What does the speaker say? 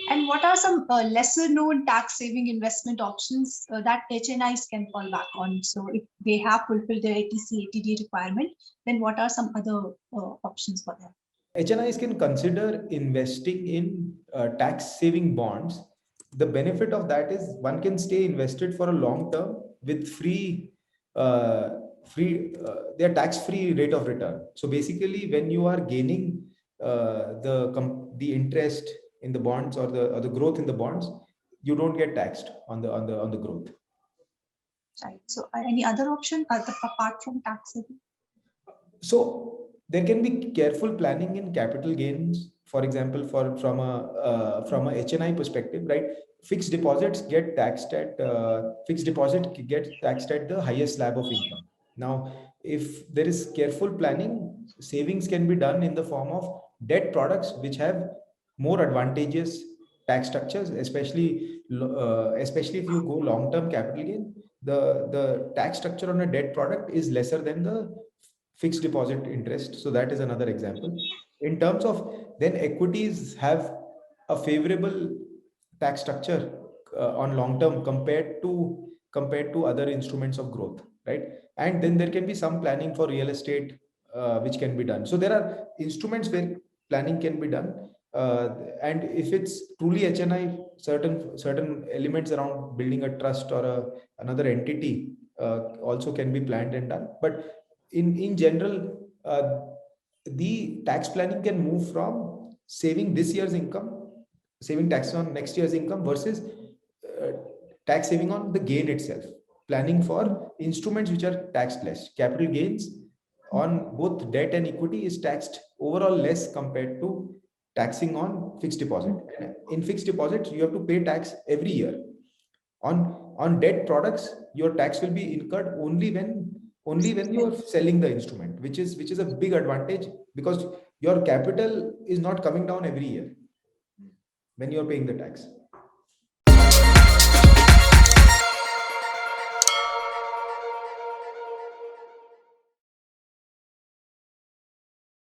And what are some lesser known tax saving investment options that HNIs can fall back on? So if they have fulfilled their 80C, 80D requirement, then what are some other options for them? HNIs can consider investing in tax saving bonds. The benefit of that is one can stay invested for a long term with uh, their tax free rate of return. So basically, when you are gaining the interest in the bonds or the growth in the bonds, you don't get taxed on the growth. Right. So any other option apart from tax saving? So there can be careful planning in capital gains. For example, from a HNI perspective, right? Fixed deposit gets taxed at the highest slab of income. Now, if there is careful planning, savings can be done in the form of debt products, which have more advantageous tax structures, especially if you go long term capital gain. The tax structure on a debt product is lesser than the fixed deposit interest. So that is another example. In terms of then equities have a favorable tax structure on long term compared to other instruments of growth, right? And then there can be some planning for real estate which can be done. So there are instruments where planning can be done. And if it's truly HNI, certain elements around building a trust or another entity also can be planned and done. But in general, the tax planning can move from saving this year's income, saving tax on next year's income versus uh, tax saving on the gain itself. Planning for instruments which are taxed less. Capital gains on both debt and equity is taxed overall less compared to taxing on fixed deposit. And in fixed deposits, you have to pay tax every year. On debt products, your tax will be incurred only when you are selling the instrument, which is a big advantage because your capital is not coming down every year when you are paying the tax.